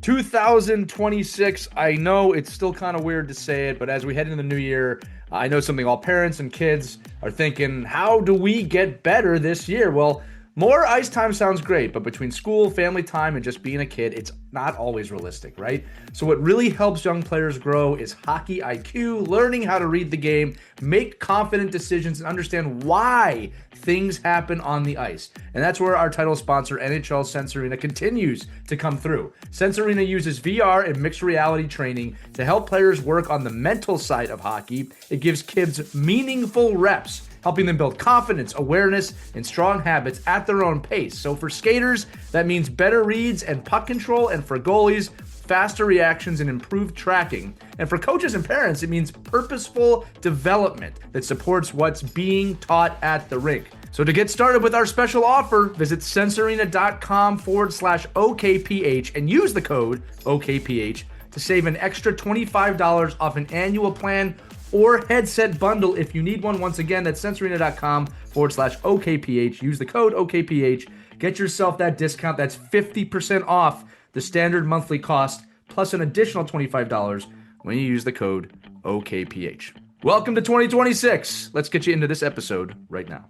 2026. I know it's still kind of weird to say it, but as we head into the new year, I know something all parents and kids are thinking, how do we get better this year? Well, more ice time sounds great, but between school, family time, and just being a kid, it's not always realistic, right? So, what really helps young players grow is hockey IQ, learning how to read the game, make confident decisions, and understand why things happen on the ice. And that's where our title sponsor, NHL Sense Arena, continues to come through. Sense Arena uses VR and mixed reality training to help players work on the mental side of hockey. It gives kids meaningful reps, helping them build confidence, awareness, and strong habits at their own pace. So for skaters, that means better reads and puck control, and for goalies, faster reactions and improved tracking. And for coaches and parents, it means purposeful development that supports what's being taught at the rink. So to get started with our special offer, visit sensearena.com/OKPH and use the code OKPH to save an extra $25 off an annual plan or headset bundle if you need one. Once again, that's sensearena.com/OKPH. Use the code OKPH. Get yourself that discount. That's 50% off the standard monthly cost, plus an additional $25 when you use the code OKPH. Welcome to 2026. Let's get you into this episode right now.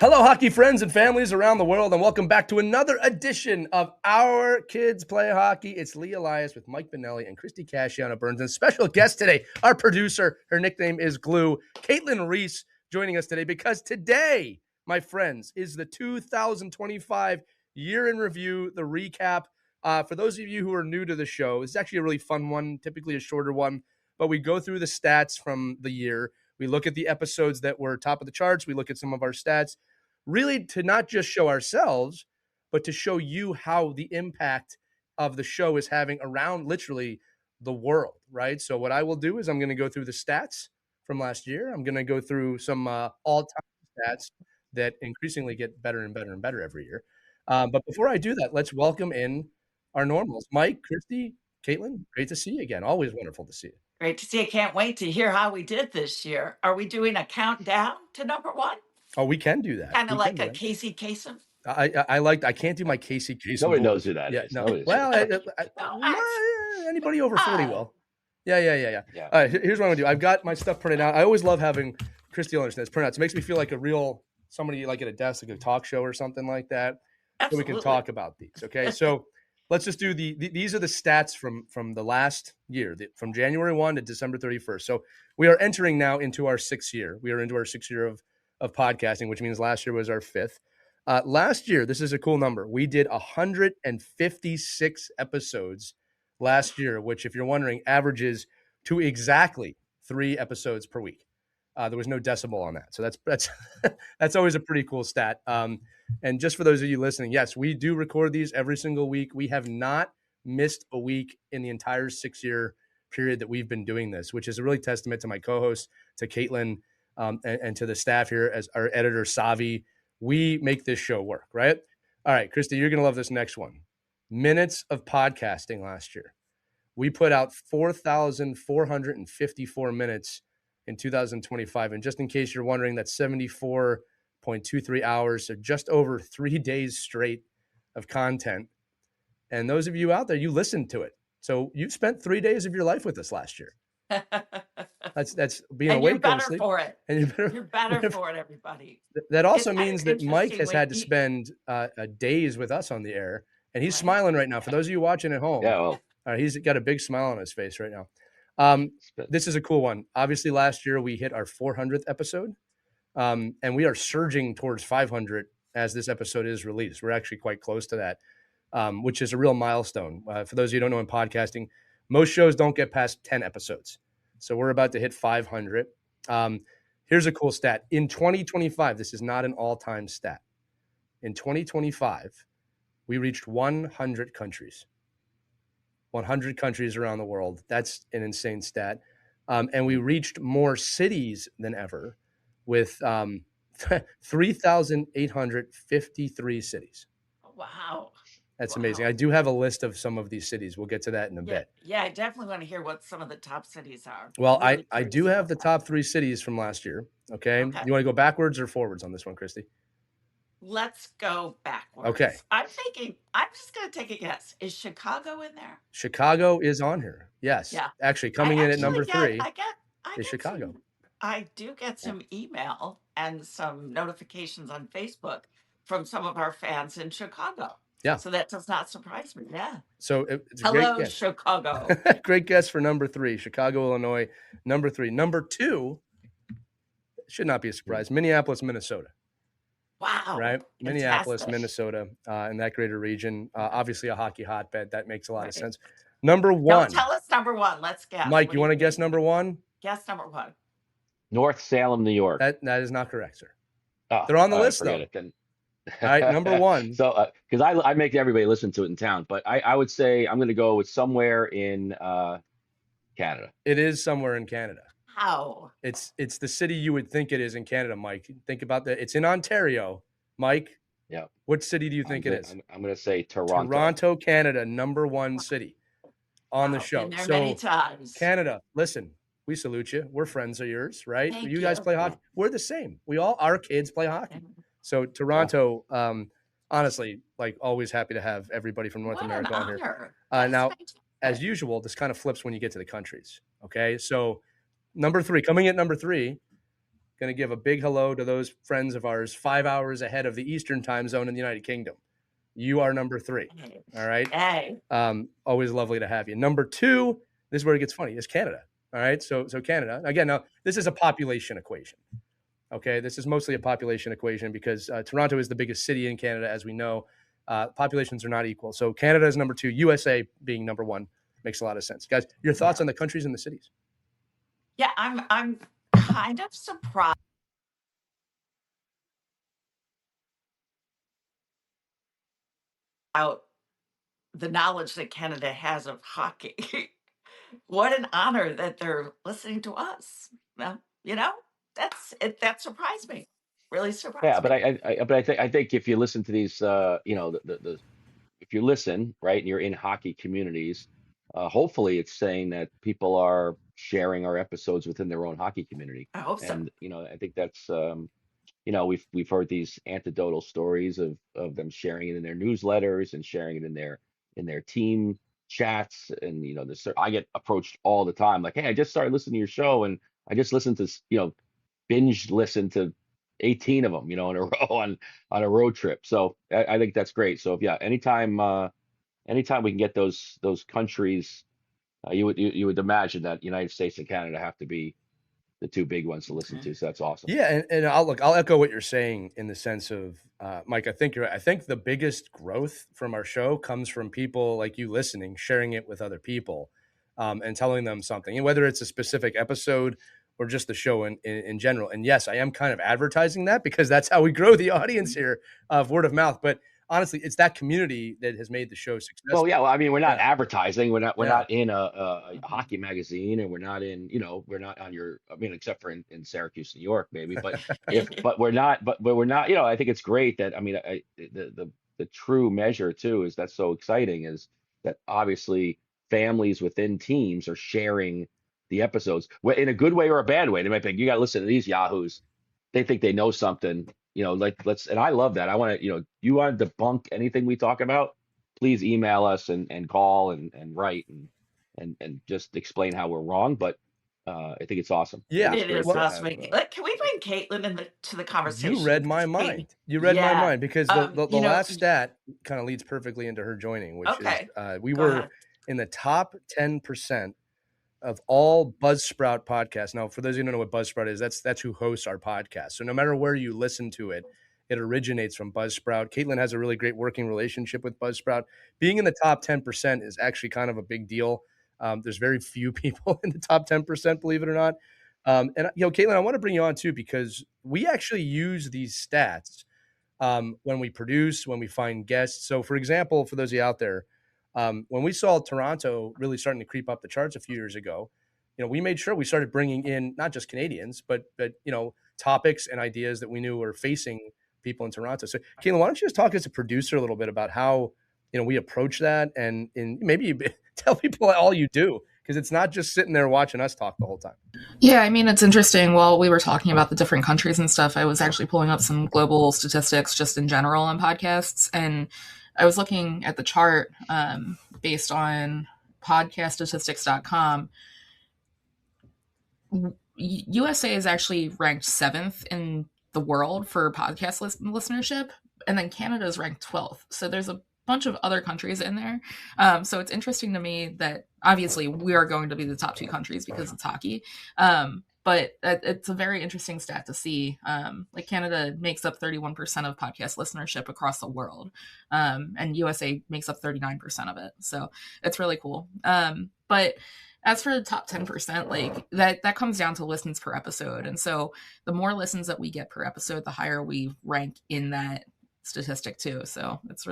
Hello, hockey friends and families around the world, and welcome back to another edition of Our Kids Play Hockey. It's Lee Elias with Mike Benelli and Christy Casciano Burns, and special guest today, our producer. Her nickname is Glue, Caitlin Reese, joining us today because today, my friends, is the 2025 year in review, the recap. For those of you who are new to the show, it's actually a really fun one, typically a shorter one, but we go through the stats from the year. We look at the episodes that were top of the charts. We look at some of our stats, really to not just show ourselves, but to show you how the impact of the show is having around literally the world, right? So what I will do is I'm going to go through the stats from last year. I'm going to go through some all-time stats that increasingly get better and better and better every year. But before I do that, let's welcome in our normals. Mike, Christy, Caitlin, great to see you again. Always wonderful to see you. Great to see you. Can't wait to hear how we did this year. Are we doing a countdown to number one? Oh, we can do that. Kind of like a Casey Kasem? I can't do my Casey Kasem. Nobody knows who that is. No. Well, anybody over 40 will. Yeah. All right, here's what I'm going to do. I've got my stuff printed out. I always love having Christy understand this printed out. It makes me feel like a real somebody like at a desk, like a talk show or something like that. Absolutely. So we can talk about these, okay? So let's just do these are the stats from the last year, from January 1 to December 31st. So we are entering now into our 6th year. We are into our 6th year of podcasting, which means last year was our 5th. Last year, this is a cool number. We did 156 episodes last year, which, if you're wondering, averages to exactly 3 episodes per week. There was no decimal on that. So that's that's always a pretty cool stat. And just for those of you listening, yes, we do record these every single week. We have not missed a week in the entire 6-year period that we've been doing this, which is a really testament to my co-host, to Caitlin, and to the staff here as our editor, Savi. We make this show work, right? All right, Christy, you're going to love this next one. Minutes of podcasting last year. We put out 4,454 minutes in 2025. And just in case you're wondering, that's 74.23 hours, so just over 3 days straight of content. And those of you out there, you listened to it. So you spent 3 days of your life with us last year. That's being and awake. You're better for it. And you're better for it, everybody. That also means that Mike has had to spend days with us on the air, and he's smiling right now. For those of you watching at home, he's got a big smile on his face right now. This is a cool one. Obviously, last year we hit our 400th episode, and we are surging towards 500 as this episode is released. We're actually quite close to that, which is a real milestone. For those of you who don't know, in podcasting, most shows don't get past 10 episodes. So we're about to hit 500. Here's a cool stat. In 2025, this is not an all-time stat. In 2025, we reached 100 countries. 100 countries around the world. That's an insane stat. And we reached more cities than ever with 3,853 cities. Wow. That's amazing. I do have a list of some of these cities. We'll get to that in a bit. Yeah, I definitely want to hear what some of the top cities are. Well, I do have the top 3 cities from last year. Okay. Okay. You want to go backwards or forwards on this one, Christy? Let's go backwards. Okay. I'm thinking, I'm just going to take a guess. Is Chicago in there? Chicago is on here. Yes. Yeah. Actually, I coming in at number actually get, 3 I is get Chicago. some, I do get some email and some notifications on Facebook from some of our fans in Chicago. Yeah. So that does not surprise me. Yeah. So it's a great Hello, guess. Chicago. Great guess for number 3, Chicago, Illinois. Number 3. Number 2 should not be a surprise. Minneapolis, Minnesota. Wow. Right? Minneapolis, Fantastic. Minnesota, in that greater region. Obviously a hockey hotbed. That makes a lot of Right. sense. Number 1. Don't tell us number one. Let's guess. Mike, What you do want to think? guess number 1? Guess number one. North Salem, New York. That is not correct, sir. Oh, They're on the all right, list, forget though. it then. All right, number 1. So, because I make everybody listen to it in town, but I would say I'm going to go with somewhere in Canada. It is somewhere in Canada. How? It's the city you would think it is in Canada, Mike. Think about that. It's in Ontario, Mike. Yeah. What city do you think it is? I'm going to say Toronto. Toronto, Canada, number 1 city on the show. Been there many times. Canada, listen, we salute you. We're friends of yours, right? Thank you guys you. play hockey. We're the same. Our kids play hockey. So Toronto, honestly, like always happy to have everybody from North America on here. Now, as usual, this kind of flips when you get to the countries. Okay, so number 3, coming at number 3, going to give a big hello to those friends of ours 5 hours ahead of the Eastern time zone in the United Kingdom. You are number 3. All right. Hey. Always lovely to have you. Number 2, this is where it gets funny, is Canada. All right. So Canada, again, now this is a population equation. Okay. This is mostly a population equation because Toronto is the biggest city in Canada, as we know. Populations are not equal. So Canada is number 2, USA being number 1 makes a lot of sense. Guys, your thoughts on the countries and the cities? Yeah, I'm kind of surprised about the knowledge that Canada has of hockey. What an honor that they're listening to us. Well, that surprised me. Really surprised Yeah, me. but I think if you listen to these, the if you listen, right, and you're in hockey communities, hopefully it's saying that people are sharing our episodes within their own hockey community. I hope so. And I think that's we've heard these anecdotal stories of them sharing it in their newsletters and sharing it in their team chats. And I get approached all the time like, hey, I just started listening to your show and I just listened to binge listen to 18 of them in a row on a road trip. So I think that's great. So yeah, anytime we can get those countries, you would imagine that United States and Canada have to be the 2 big ones to listen to. So that's awesome. Yeah, and I'll echo what you're saying in the sense of Mike. I think you're right. I think the biggest growth from our show comes from people like you listening, sharing it with other people, and telling them something, and whether it's a specific episode or just the show in general. And yes, I am kind of advertising that because that's how we grow the audience here of word of mouth. But honestly, it's that community that has made the show successful. Well, yeah. Well, I mean, we're not advertising. We're not in a hockey magazine, and we're not in. We're not on your. I mean, except for in Syracuse, New York, maybe. But but we're not. But we're not. I think it's great that. I mean, the true measure too is that's so exciting is that obviously families within teams are sharing the episodes in a good way or a bad way. They might think you got to listen to these yahoos. They think they know something. Like and I love that. I want to, you want to debunk anything we talk about, please email us and call and write and just explain how we're wrong. But I think it's awesome. Yeah, it is awesome. Can we bring Caitlin to the conversation? You read my mind. You read my mind because the last stat kind of leads perfectly into her joining, which is we were in the top 10% of all Buzzsprout podcasts. Now, for those who don't know what Buzzsprout is, that's who hosts our podcast. So no matter where you listen to it, it originates from Buzzsprout. Caitlin has a really great working relationship with Buzzsprout. Being in the top 10% is actually kind of a big deal. There's very few people in the top 10%, believe it or not. And Caitlin, I want to bring you on too, because we actually use these stats when we produce, when we find guests. So for example, for those of you out there, when we saw Toronto really starting to creep up the charts a few years ago, we made sure we started bringing in not just Canadians, but topics and ideas that we knew were facing people in Toronto. So, Caitlin, why don't you just talk as a producer a little bit about how we approach that, and maybe tell people all you do because it's not just sitting there watching us talk the whole time. Yeah, I mean, it's interesting. While we were talking about the different countries and stuff, I was actually pulling up some global statistics just in general on podcasts. And I was looking at the chart based on podcaststatistics.com. USA is actually ranked 7th in the world for podcast listenership, and then Canada is ranked 12th. So there's a bunch of other countries in there. So it's interesting to me that obviously we are going to be the top 2 countries because it's hockey. But it's a very interesting stat to see. Like Canada makes up 31% of podcast listenership across the world, and USA makes up 39% of it. So it's really cool. But as for the top 10%, like that comes down to listens per episode. And so the more listens that we get per episode, the higher we rank in that statistic too. So it's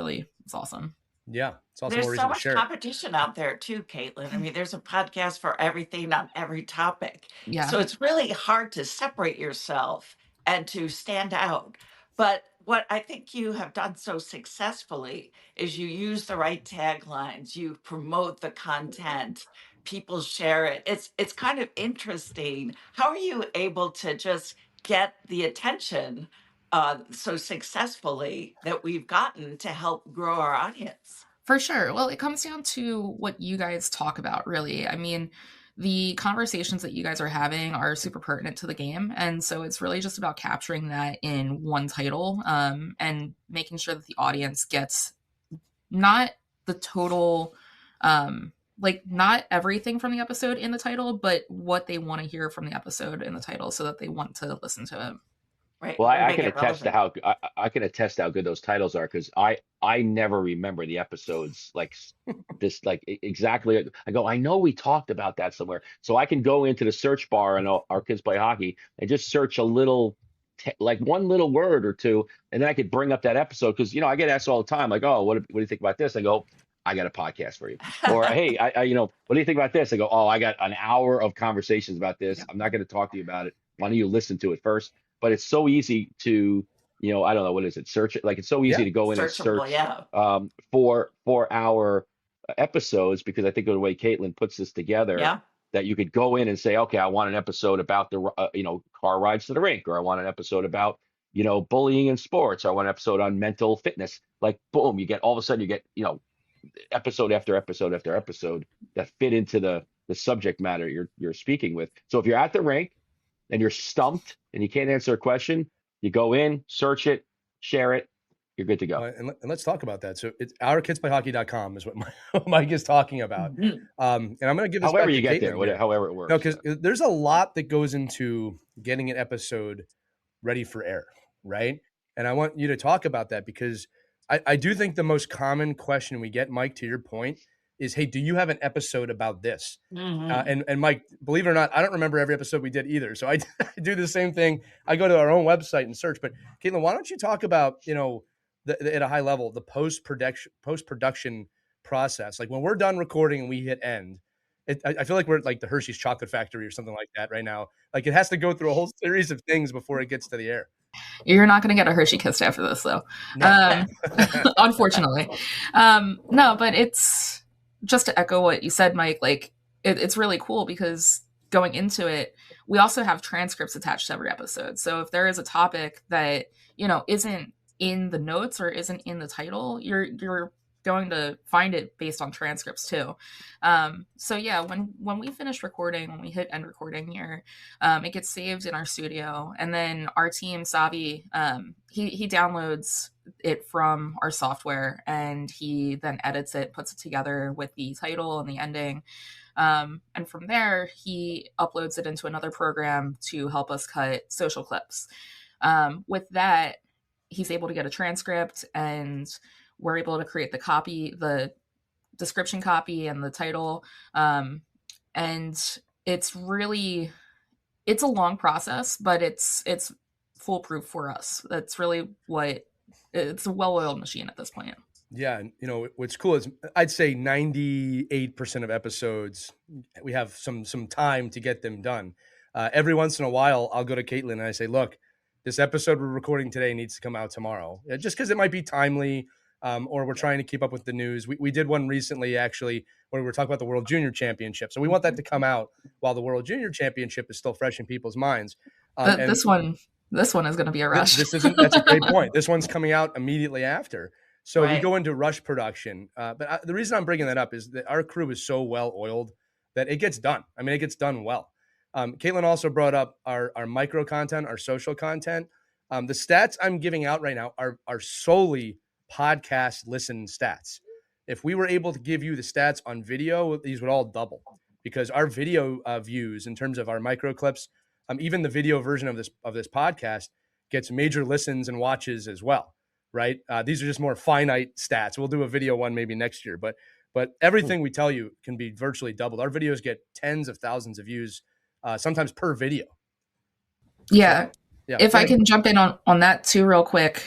awesome. Yeah, it's also There's so much competition out there too, Caitlin. I mean, there's a podcast for everything on every topic. Yeah. So it's really hard to separate yourself and to stand out. But what I think you have done so successfully is you use the right taglines, you promote the content, people share it. It's kind of interesting. How are you able to just get the attention so successfully that we've gotten to help grow our audience? For sure. Well, it comes down to what you guys talk about, really. I mean, the conversations that you guys are having are super pertinent to the game. And so it's really just about capturing that in one title and making sure that the audience gets not the total, not everything from the episode in the title, but what they want to hear from the episode in the title so that they want to listen to it. Right. Well, I can attest to how good those titles are, because I never remember the episodes like this, like exactly. I know we talked about that somewhere, so I can go into the search bar on Our Kids Play Hockey and just search a little, like one little word or two, and then I could bring up that episode, because I get asked all the time, like, oh, what do you think about this? I go, I got a podcast for you. Or hey, I what do you think about this? I go, oh, I got an hour of conversations about this. I'm not going to talk to you about it. Why don't you listen to it first? But it's so easy to, I don't know, what is it? Search it. Like, it's so easy to go in and search for our episodes, because I think of the way Caitlin puts this together, that you could go in and say, okay, I want an episode about the, car rides to the rink, or I want an episode about, bullying in sports, or I want an episode on mental fitness. Like, boom, all of a sudden you get, episode after episode after episode that fit into the subject matter you're speaking with. So if you're at the rink and you're stumped and you can't answer a question, you go in, search it, share it, you're good to go. And let's talk about that. So it's ourkidsplayhockey.com is what Mike is talking about. And I'm going to give this however back you to get Caitlin there, here. however it works. No, because there's a lot that goes into getting an episode ready for air, right? And I want you to talk about that, because I do think the most common question we get, Mike, to your point, is, hey, do you have an episode about this? And Mike, believe it or not, I don't remember every episode we did either. So I do the same thing. I go to our own website and search. But Caitlin, why don't you talk about, at a high level, the post-production process? Like, when we're done recording and we hit end, I feel like we're like the Hershey's Chocolate Factory or something like that right now. Like, it has to go through a whole series of things before it gets to the air. You're not going to get a Hershey Kiss after this, though. No. Unfortunately. No, but it's just to echo what you said, Mike, like it's really cool, because going into it, we also have transcripts attached to every episode. So if there is a topic that, isn't in the notes or isn't in the title, you're going to find it based on transcripts too. So yeah, when we finish recording, when we hit end recording here, it gets saved in our studio, and then our team, Savi, he downloads it from our software, and he then edits it, puts it together with the title and the ending. And from there, he uploads it into another program to help us cut social clips. With that, he's able to get a transcript, and we're able to create the description copy and the title. And it's a long process, but it's foolproof for us. That's really it's a well-oiled machine at this point. Yeah. And what's cool is I'd say 98% of episodes, we have some time to get them done. Every once in a while, I'll go to Caitlin and I say, look, this episode we're recording today needs to come out tomorrow. Just because it might be timely. or we're trying to keep up with the news. We did one recently, actually, where we were talking about the World Junior Championship. So we want that to come out while the World Junior Championship is still fresh in people's minds. And this one is going to be a rush. That's a great point. This one's coming out immediately after. So Right. we go into rush production. But the reason I'm bringing that up is that our crew is so well oiled that it gets done. I mean, it gets done well. Caitlin also brought up our micro content, our social content. The stats I'm giving out right now are solely podcast listen stats. If we were able to give you the stats on video, these would all double, because our video views in terms of our micro clips, even the video version of this podcast gets major listens and watches as well, right? These are just more finite stats. We'll do a video one maybe next year, but everything we tell you can be virtually doubled. Our videos get tens of thousands of views, sometimes per video. Yeah. Yeah. If I can jump in on that too real quick.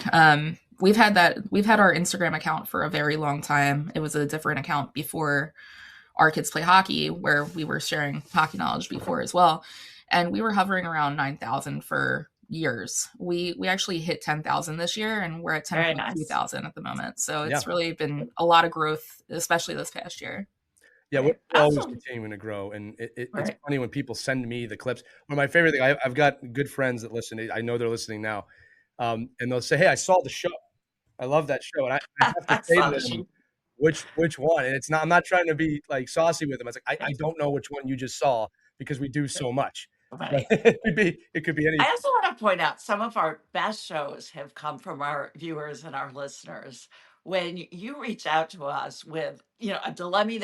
We've had our Instagram account for a very long time. It was a different account before Our Kids Play Hockey, where we were sharing hockey knowledge before as well. And we were hovering around 9,000 for years. We actually hit 10,000 this year, and we're at 10,200 at the moment. So it's really been a lot of growth, especially this past year. Yeah, we're always continuing to grow. And it's funny when people send me the clips. One of my favorite things, I've got good friends that listen. I know they're listening now. And they'll say, "Hey, I saw the show. I love that show." And I have to say to them, which one? And I'm not trying to be like saucy with them. It's like, I don't know which one you just saw, because we do so much. Right. It could be anything. I also want to point out some of our best shows have come from our viewers and our listeners. When you reach out to us with, a dilemma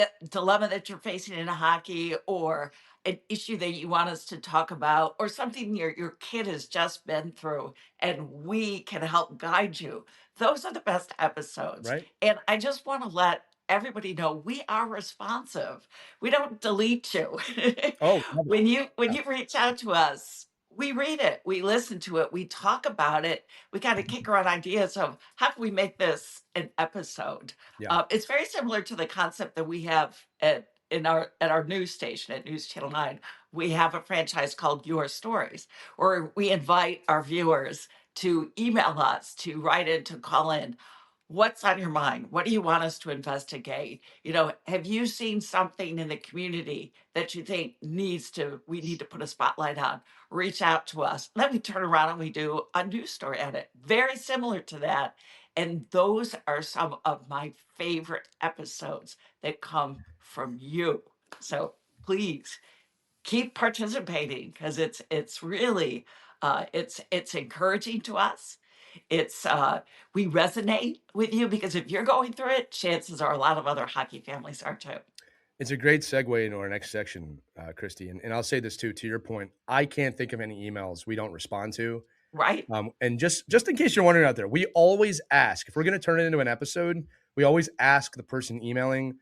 that you're facing in hockey, or an issue that you want us to talk about, or something your kid has just been through, and we can help guide you, those are the best episodes. Right. And I just want to let everybody know we are responsive. We don't delete you. Oh, when you reach out to us, we read it, we listen to it, we talk about it, we kind of kick around ideas of how can we make this an episode. It's very similar to the concept that we have at our news station at News Channel 9. We have a franchise called Your Stories, where we invite our viewers to email us, to write in, to call in. What's on your mind? What do you want us to investigate? Have you seen something in the community that you think we need to put a spotlight on? Reach out to us. Then we turn around and we do a news story on it. Very similar to that. And those are some of my favorite episodes that come from you. So please keep participating, because it's really it's encouraging to us. It's we resonate with you, because if you're going through it, chances are a lot of other hockey families are too. It's a great segue into our next section, Christy. And I'll say this too, to your point, I can't think of any emails we don't respond to. Right. And just in case you're wondering out there, we always ask, if we're going to turn it into an episode, we always ask the person emailing,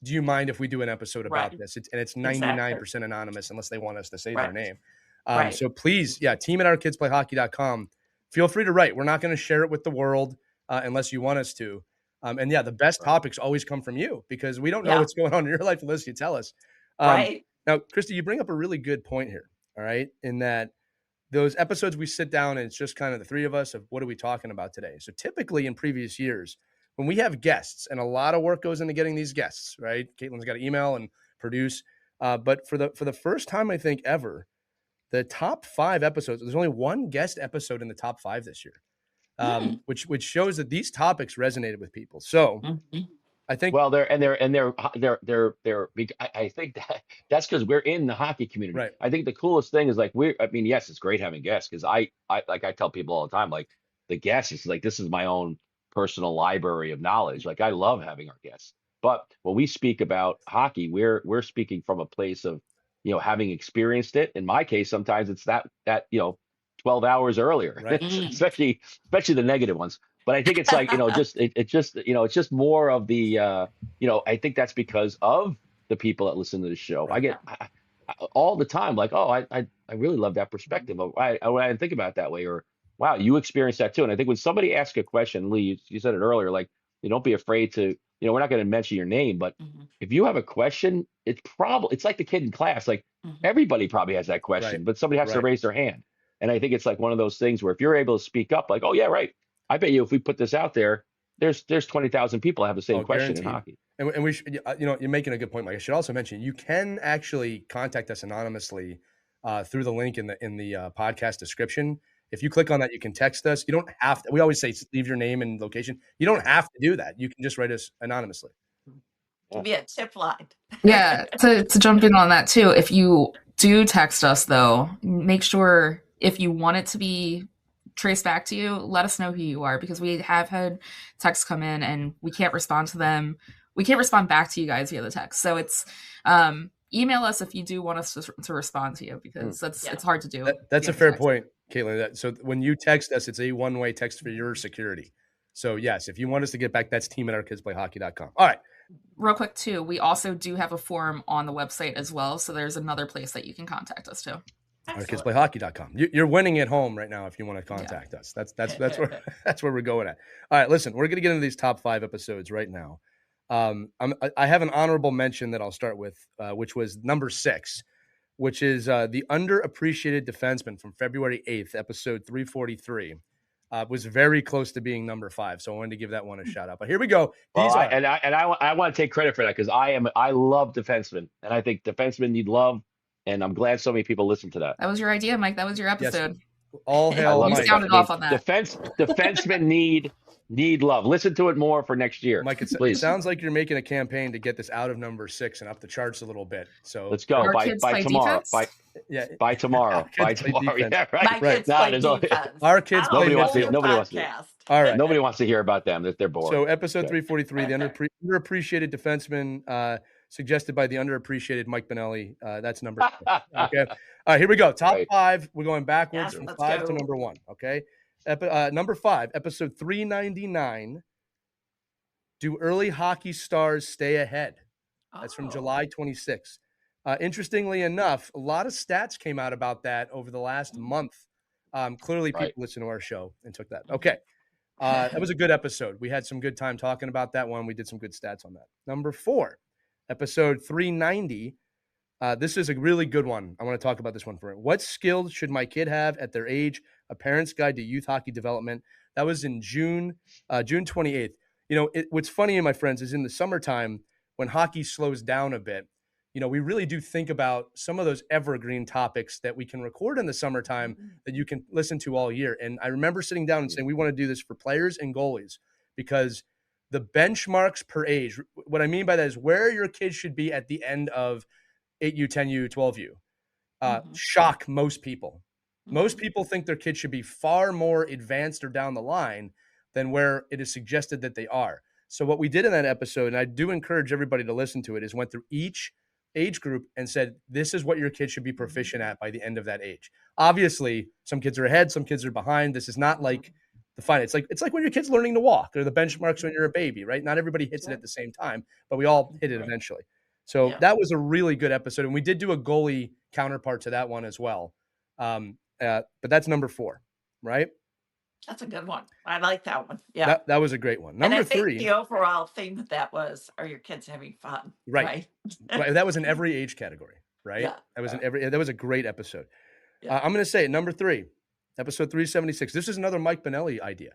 do you mind if we do an episode about this? It's 99% anonymous, unless they want us to say their name. So please, team at ourkidsplayhockey.com. Feel free to write. We're not going to share it with the world unless you want us to. And the best topics always come from you, because we don't know what's going on in your life unless you tell us. Now, Christy, you bring up a really good point here. All right. In that those episodes we sit down and it's just kind of the three of us of what are we talking about today? So typically in previous years, when we have guests, and a lot of work goes into getting these guests, right? Caitlin's got to email and produce. But for the first time, I think ever, the top 5 episodes, there's only one guest episode in the top 5 this year, which shows that these topics resonated with people. So I think, well, I think that's because we're in the hockey community. Right. I think the coolest thing is yes, it's great having guests, because I tell people all the time, like, the guests is like, this is my own personal library of knowledge. Like, I love having our guests, but when we speak about hockey, we're speaking from a place of, having experienced it. In my case, sometimes it's that 12 hours earlier, Right. especially the negative ones. But I think it's like, it's just more of the, I think that's because of the people that listen to the show. Right. I get all the time, like, oh, I really love that perspective. I didn't think about it that way, or wow, you experienced that too. And I think when somebody asks a question, Lee, you said it earlier, like, don't be afraid to, we're not going to mention your name, but if you have a question, it's like the kid in class, like everybody probably has that question, but somebody has to raise their hand. And I think it's like one of those things where if you're able to speak up, like, oh yeah, right. I bet you if we put this out there, there's 20,000 people that have the same question guaranteed. in hockey. And we should, you're making a good point, Mike. I should also mention you can actually contact us anonymously through the link in the podcast description. If you click on that, you can text us. You don't have to. We always say leave your name and location. You don't have to do that. You can just write us anonymously. Give me a tip line. Yeah, to jump in on that too. If you do text us, though, make sure if you want it to be traced back to you, let us know who you are, because we have had texts come in and we can't respond to them. We can't respond back to you guys via the text. So it's email us if you do want us to respond to you, because it's hard to do. That's a fair point, Caitlin. So when you text us, it's a one-way text for your security. So yes, if you want us to get back, that's team@ourkidsplayhockey.com. All right. Real quick too, we also do have a form on the website as well. So there's another place that you can contact us too. Ourkidsplayhockey.com. You're winning at home right now if you want to contact us. That's where we're going at. All right, listen, we're going to get into these top 5 episodes right now. I have an honorable mention that I'll start with, which was number 6, which is the underappreciated defenseman from February 8th, episode 343. Was very close to being number 5, so I wanted to give that one a shout out. But here we go. I want to take credit for that, because I love defensemen, and I think defensemen need love, and I'm glad so many people listen to that. That was your idea, Mike. That was your episode. Yes. All hail You Mike. sounded off on that. Defensemen need love. Listen to it more for next year, Mike. It sounds like you're making a campaign to get this out of number 6 and up the charts a little bit. So let's go by tomorrow. By tomorrow. By tomorrow. Yeah, right. My kids play defense. Our kids play defense. Nobody wants to. All right. Nobody wants to hear about them. That they're bored. So episode 343, the underappreciated defenseman, suggested by the underappreciated Mike Benelli. That's number 6. Okay. All right, here we go. Top 5. We're going backwards from 5 to number 1. Okay. Number 5, episode 399. Do early hockey stars stay ahead? That's from July 26th. Interestingly enough, a lot of stats came out about that over the last month. Clearly, people listen to our show and took that. Okay. That was a good episode. We had some good time talking about that one. We did some good stats on that. Number 4, episode 390. This is a really good one. I want to talk about this one for it. What skills should my kid have at their age? A Parent's Guide to Youth Hockey Development. That was in June 28th. What's funny, my friends, is in the summertime when hockey slows down a bit, we really do think about some of those evergreen topics that we can record in the summertime that you can listen to all year. And I remember sitting down and saying, we want to do this for players and goalies, because the benchmarks per age, what I mean by that is where your kids should be at the end of 8U, 10U, 12U, shock most people. Most people think their kids should be far more advanced or down the line than where it is suggested that they are. So what we did in that episode, and I do encourage everybody to listen to it, is went through each age group and said, this is what your kid should be proficient at by the end of that age. Obviously, some kids are ahead, some kids are behind. This is not like the fine. It's like when your kid's learning to walk, or the benchmarks when you're a baby, right? Not everybody hits it at the same time, but we all hit it eventually. So that was a really good episode. And we did do a goalie counterpart to that one as well. But that's number 4, right? That's a good one. I like that one. Yeah. That was a great one. Number 3. The overall theme of that was, are your kids having fun? Right. Right. That was in every age category, right? Yeah. That was a great episode. Yeah. I'm going to say number 3, episode 376. This is another Mike Benelli idea.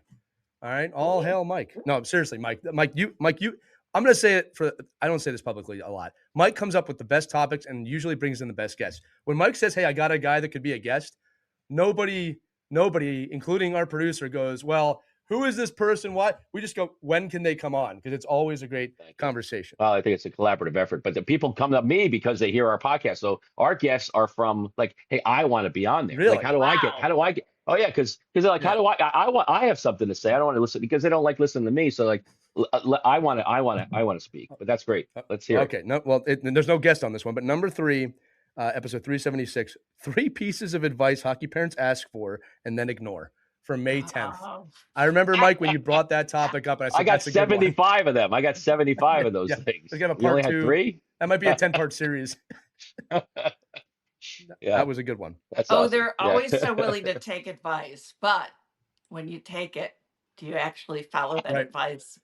All right. All hail Mike. No, seriously, Mike, you, I'm going to say it I don't say this publicly a lot. Mike comes up with the best topics and usually brings in the best guests. When Mike says, hey, I got a guy that could be a guest, nobody, including our producer, goes, well, who is this person? Why? We just go, when can they come on? Because it's always a great conversation. Well, I think it's a collaborative effort, but the people come to me because they hear our podcast. So our guests are from like, hey, I want to be on there. Really? Like, how do I get? Oh yeah. Cause they're like, how do I have something to say. I don't want to listen, because they don't like listening to me. So like, I want to speak, but that's great. Let's hear it. Okay. No, well, there's no guest on this one, but number 3, episode 376, 3 pieces of advice hockey parents ask for and then ignore, from May 10th. I remember, Mike, when you brought that topic up, and I said, I got 75 of them. I got 75 of those things. We got a part 2. Had 3? That might be a 10-part series. Yeah, that was a good one. That's awesome. They're always so willing to take advice, but when you take it, do you actually follow that advice?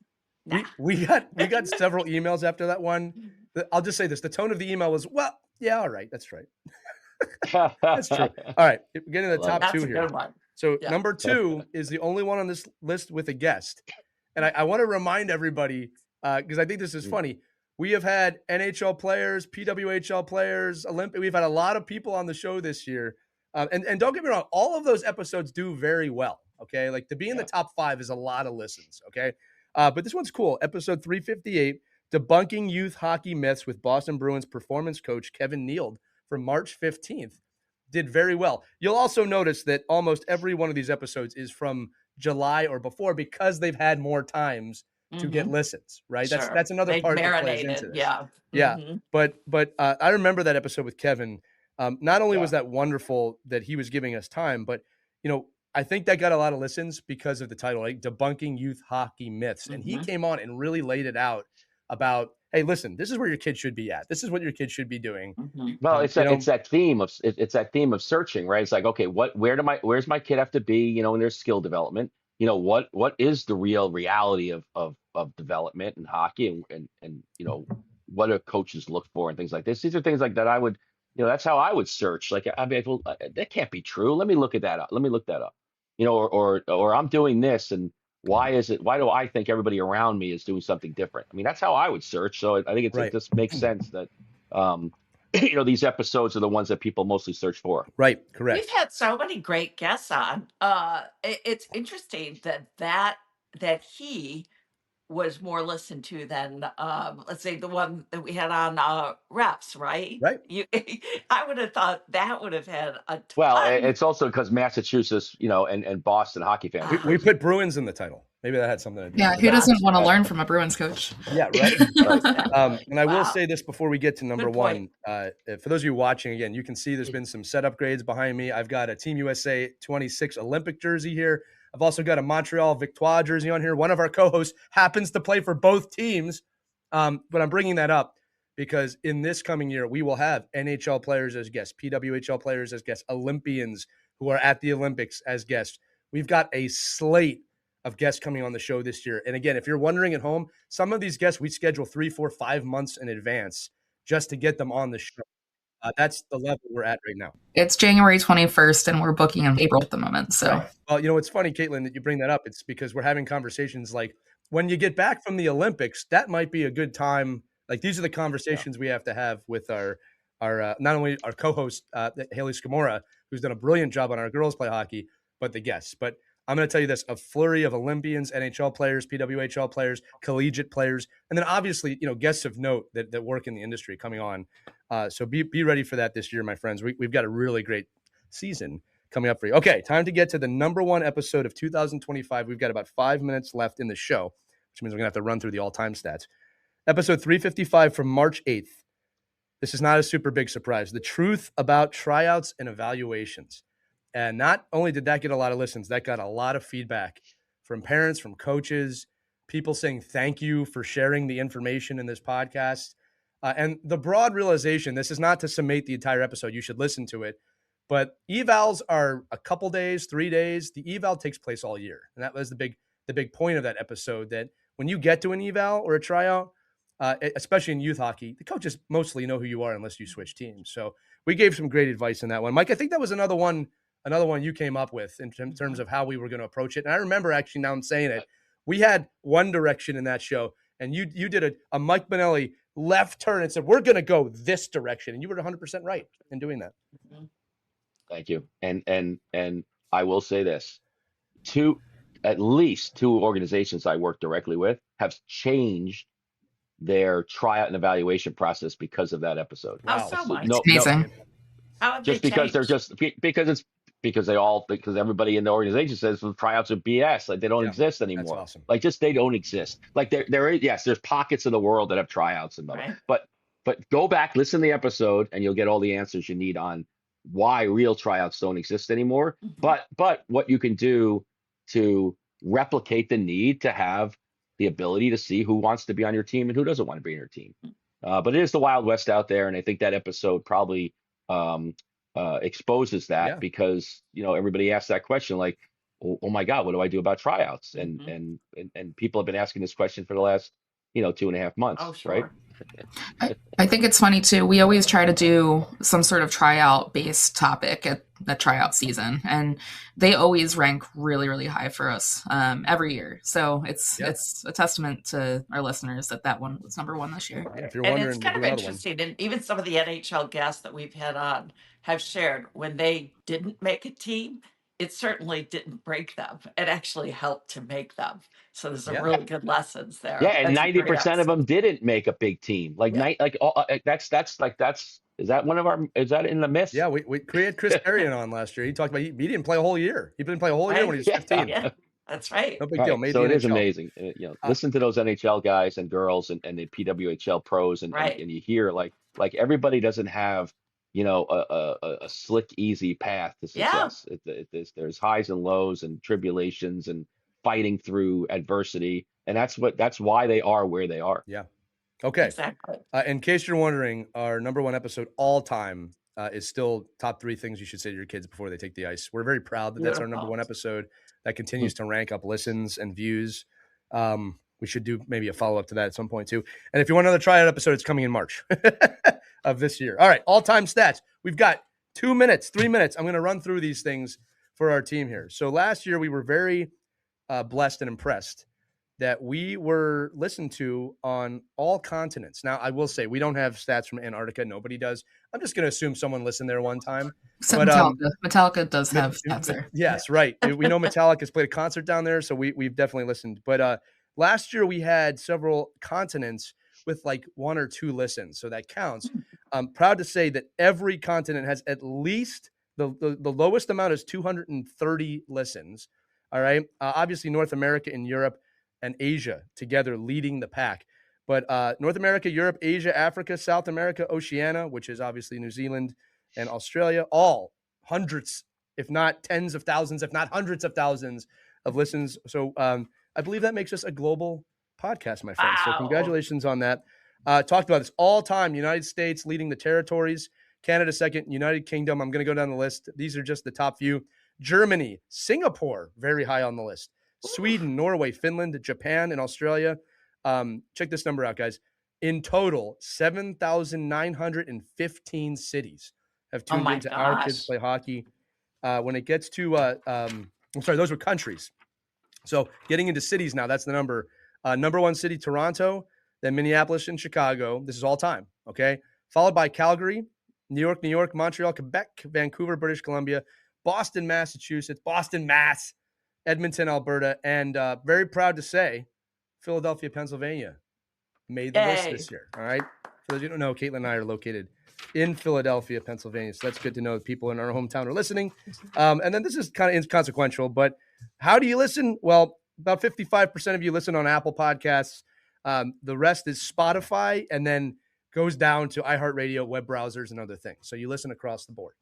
Nah. We got several emails after that one. I'll just say this: the tone of the email was, well, yeah, all right, that's right. That's true. All right, getting to the top 2 here. Good one. So number 2 is the only one on this list with a guest. And I want to remind everybody, because I think this is funny. We have had NHL players, PWHL players, Olympic. We've had a lot of people on the show this year. And don't get me wrong, all of those episodes do very well. Okay. Like to be in the top 5 is a lot of listens. Okay. But this one's cool. Episode 358, Debunking Youth Hockey Myths with Boston Bruins performance coach Kevin Neild from March 15th. Did very well. You'll also notice that almost every one of these episodes is from July or before because they've had more times to get listens, right? Sure. That's another part that plays into this. Yeah. But I remember that episode with Kevin. Not only was that wonderful that he was giving us time, but I think that got a lot of listens because of the title, like Debunking Youth Hockey Myths. And he came on and really laid it out about, hey, listen, this is where your kid should be at. This is what your kid should be doing. Well, it's that theme of searching, right? It's like, okay, where's my kid have to be, in their skill development? What is the real reality of development in hockey, and what do coaches look for and things like this? These are things like that I would, that's how I would search. Like, I mean, well, that can't be true. Let me look that up. Or I'm doing this, and why do I think everybody around me is doing something different? I mean, that's how I would search. So I think it just makes sense that these episodes are the ones that people mostly search for. Right. Correct. We've had so many great guests on. It's interesting that he was more listened to than let's say the one that we had on reps, right? Right. I would have thought that would have had a ton. Well, it's also because Massachusetts, and Boston hockey fans. We put Bruins in the title. Maybe that had something to do with who doesn't want to learn from a Bruins coach? Yeah, right. And I will say this before we get to number one. For those of you watching, again, you can see there's been some set upgrades behind me. I've got a Team USA 26 Olympic jersey here. I've also got a Montreal Victoire jersey on here. One of our co-hosts happens to play for both teams. But I'm bringing that up because in this coming year, we will have NHL players as guests, PWHL players as guests, Olympians who are at the Olympics as guests. We've got a slate of guests coming on the show this year. And again, if you're wondering at home, some of these guests we schedule 3, 4, 5 months in advance just to get them on the show. That's the level we're at right now. It's January 21st, and we're booking in April at the moment. So, right. Well, it's funny, Caitlin, that you bring that up. It's because we're having conversations like when you get back from the Olympics, that might be a good time. Like these are the conversations we have to have with our not only our co-host Haley Scamora, who's done a brilliant job on Our Girls Play Hockey, but the guests. But I'm going to tell you this: a flurry of Olympians, NHL players, PWHL players, collegiate players, and then obviously, guests of note that work in the industry coming on. So be ready for that this year, my friends. We've got a really great season coming up for you. Okay, time to get to the number one episode of 2025. We've got about 5 minutes left in the show, which means we're going to have to run through the all-time stats. Episode 355 from March 8th. This is not a super big surprise. The truth about tryouts and evaluations. And not only did that get a lot of listens, that got a lot of feedback from parents, from coaches, people saying thank you for sharing the information in this podcast. And the broad realization, this is not to summate the entire episode. You should listen to it. But evals are a couple days, 3 days. The eval takes place all year. And that was the big point of that episode, that when you get to an eval or a tryout, especially in youth hockey, the coaches mostly know who you are unless you switch teams. So we gave some great advice in that one. Mike, I think that was another one you came up with in terms of how we were going to approach it. And I remember, actually, now I'm saying it, we had one direction in that show, and you did a Mike Bonelli left turn and said, we're going to go this direction. And you were 100% right in doing that. Thank you. And I will say this, at least two organizations I work directly with have changed their tryout and evaluation process because of that episode. Wow. So much. Amazing. Just because because everybody in the organization says the tryouts are BS. Like they don't exist anymore. That's awesome. Like they don't exist. Like there's pockets of the world that have tryouts and right. but go back, listen to the episode, and you'll get all the answers you need on why real tryouts don't exist anymore. Mm-hmm. But what you can do to replicate the need to have the ability to see who wants to be on your team and who doesn't want to be on your team. But it is the Wild West out there, and I think that episode probably exposes that because everybody asks that question like, oh my God, what do I do about tryouts? And people have been asking this question for the last 2.5 months. Oh, sure. Right? I think it's funny too. We always try to do some sort of tryout based topic at the tryout season, and they always rank really, really high for us every year. So it's a testament to our listeners that one was number one this year. Yeah, if you're And wondering, it's we'll kind do of another one. interesting, and even some of the NHL guests that we've had on have shared when they didn't make a team, it certainly didn't break them. It actually helped to make them. So there's some Yeah. really good lessons Yeah, there. and That's a great 90% of episode. them didn't make a big team. Like Yeah. that's is that one of our is that in the myth? Yeah, we created Chris Arian on last year. He talked about he didn't play a whole year. He didn't play a whole year when he Right? was 15. Yeah, that's right. No big deal. Right. Made So the it is NHL. amazing. Listen to those NHL guys and girls and the PWHL pros Right. and you hear like everybody doesn't have, a slick, easy path to Yeah, success. There's highs and lows and tribulations and fighting through adversity. And that's why they are where they are. Yeah. Okay. exactly. In case you're wondering, our number one episode all time is still top 3 things you should say to your kids before they take the ice. We're very proud that that's our number Beautiful. one episode that continues to rank up listens and views. We should do maybe a follow-up to that at some point too. And if you want another tryout episode, it's coming in March of this year. All right, all-time stats. We've got 2 minutes, 3 minutes. I'm going to run through these things for our team here. So last year we were very blessed and impressed that we were listened to on all continents. Now, I will say we don't have stats from Antarctica. Nobody does. I'm just going to assume someone listened there one time. Except But Metallica does have stats there. yes, right. We know Metallica's played a concert down there, so we've definitely listened. But last year we had several continents with like 1 or 2 listens, so that counts. I'm proud to say that every continent has at least the lowest amount is 230 listens. All right. Obviously, North America and Europe and Asia together leading the pack. But North America, Europe, Asia, Africa, South America, Oceania, which is obviously New Zealand and Australia, all hundreds, if not tens of thousands, if not hundreds of thousands of listens. So I believe that makes us a global podcast, my friends. Wow. So congratulations on that. Talked about this all time. United States leading the territories, Canada second, United Kingdom. I'm going to go down the list. These are just the top few. Germany, Singapore, very high on the list. Sweden, Norway, Finland, Japan, and Australia. Check this number out, guys. In total, 7,915 cities have tuned into Our Kids Play Hockey. When it gets to, I'm sorry, those were countries. So getting into cities now, that's the number. Number 1 city, Toronto, then Minneapolis and Chicago. This is all time, okay? Followed by Calgary, New York, Montreal, Quebec, Vancouver, British Columbia, Boston, Massachusetts, Boston, Mass, Edmonton, Alberta, and very proud to say Philadelphia, Pennsylvania made the list this year. All right. For those who don't know, Caitlin and I are located in Philadelphia, Pennsylvania. So that's good to know that people in our hometown are listening. And then this is kind of inconsequential, but how do you listen? Well, about 55% of you listen on Apple Podcasts. The rest is Spotify and then goes down to iHeartRadio, web browsers, and other things. So you listen across the board.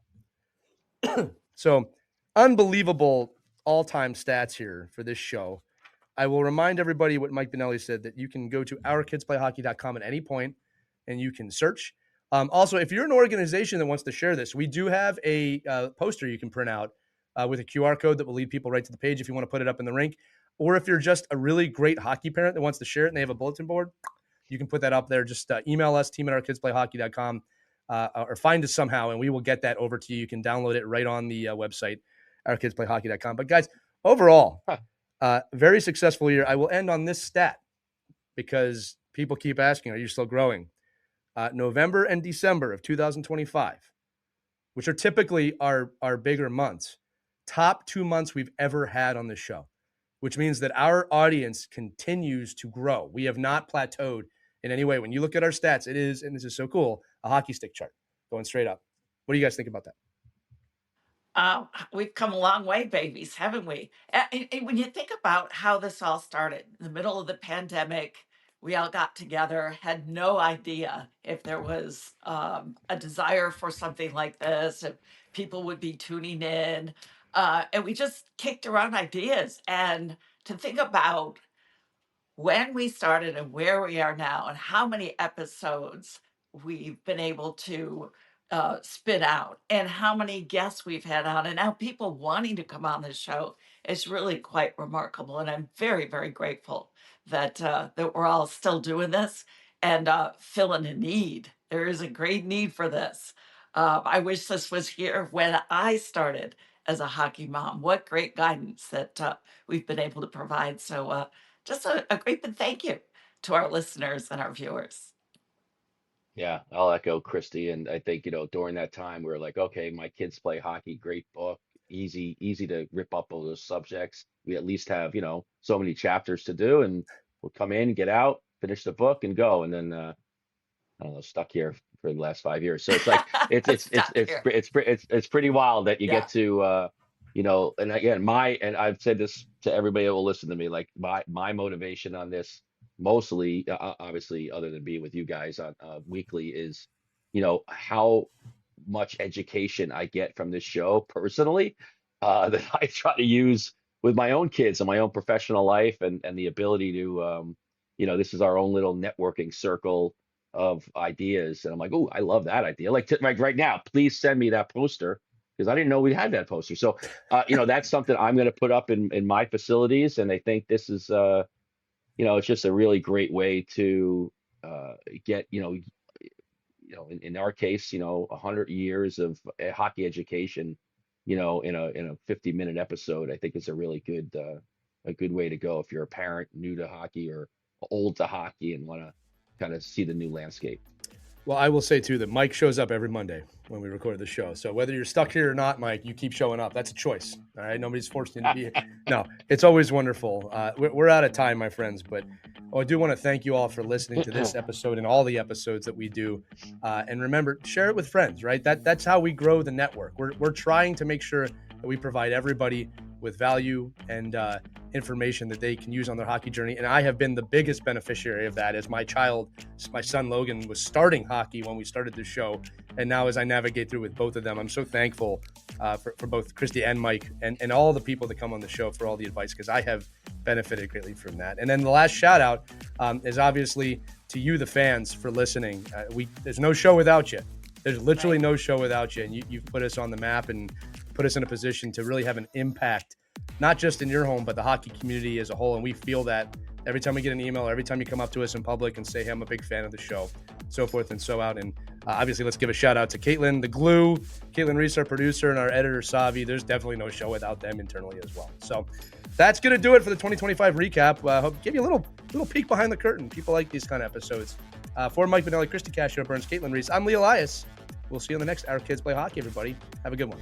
So unbelievable all-time stats here for this show. I will remind everybody what Mike Benelli said, that you can go to ourkidsplayhockey.com at any point and you can search. Also, if you're an organization that wants to share this, we do have a poster you can print out with a QR code that will lead people right to the page if you want to put it up in the rink. Or if you're just a really great hockey parent that wants to share it and they have a bulletin board, you can put that up there. Just email us, team@ourkidsplayhockey.com, or find us somehow, and we will get that over to you. You can download it right on the website, ourkidsplayhockey.com. But guys, overall, very successful year. I will end on this stat because people keep asking, are you still growing? November and December of 2025, which are typically our bigger months, top 2 months we've ever had on this show, which means that our audience continues to grow. We have not plateaued in any way. When you look at our stats, it is, and this is so cool, a hockey stick chart going straight up. What do you guys think about that? We've come a long way, babies, haven't we? And when you think about how this all started, in the middle of the pandemic, we all got together, had no idea if there was a desire for something like this, if people would be tuning in. And we just kicked around ideas. And to think about when we started and where we are now and how many episodes we've been able to spit out and how many guests we've had on and now people wanting to come on this show is really quite remarkable. And I'm very, very grateful that that we're all still doing this and filling a need. There is a great need for this. I wish this was here when I started as a hockey mom. What great guidance that we've been able to provide. So just a great big thank you to our listeners and our viewers. Yeah, I'll echo Christy. And I think, during that time, we were like, okay, my kids play hockey, great book, easy to rip up all those subjects. We at least have, so many chapters to do, and we'll come in, get out, finish the book, and go. And then I don't know, stuck here for the last 5 years. So it's like it's pretty wild that you Yeah. get to and again, and I've said this to everybody that will listen to me, like my motivation on this, mostly obviously other than being with you guys on weekly, is how much education I get from this show personally, that I try to use with my own kids and my own professional life, and the ability to this is our own little networking circle of ideas. And I'm like, oh, I love that idea. Like right now, please send me that poster, because I didn't know we had that poster. So that's something I'm going to put up in my facilities. And I think this is it's just a really great way to get in our case 100 years of hockey education in a 50-minute episode. I think it's a really good way to go if you're a parent new to hockey or old to hockey and want to kind of see the new landscape. Well, I will say too that Mike shows up every Monday when we record the show. So whether you're stuck here or not, Mike, you keep showing up. That's a choice. All right, nobody's forced you to be here. No, it's always wonderful. We're out of time, my friends, but I do want to thank you all for listening to this episode and all the episodes that we do. And remember, share it with friends. Right? That's how we grow the network. We're trying to make sure that we provide everybody with value and information that they can use on their hockey journey. And I have been the biggest beneficiary of that, as my son Logan was starting hockey when we started the show. And now as I navigate through with both of them, I'm so thankful for both Christy and Mike and all the people that come on the show for all the advice, because I have benefited greatly from that. And then the last shout out is obviously to you, the fans, for listening. There's no show without you. There's literally no show without you. And you've put us on the map and put us in a position to really have an impact, not just in your home, but the hockey community as a whole. And we feel that every time we get an email, every time you come up to us in public and say, hey, I'm a big fan of the show, so forth and so out. And obviously, let's give a shout out to Caitlin, the glue, Caitlin Reese, our producer, and our editor, Savi. There's definitely no show without them internally as well. So that's going to do it for the 2025 recap. I hope give you a little peek behind the curtain. People like these kind of episodes. For Mike Benelli, Christy Cascio Burns, Caitlin Reese, I'm Lee Elias. We'll see you on the next Our Kids Play Hockey, everybody. Have a good one.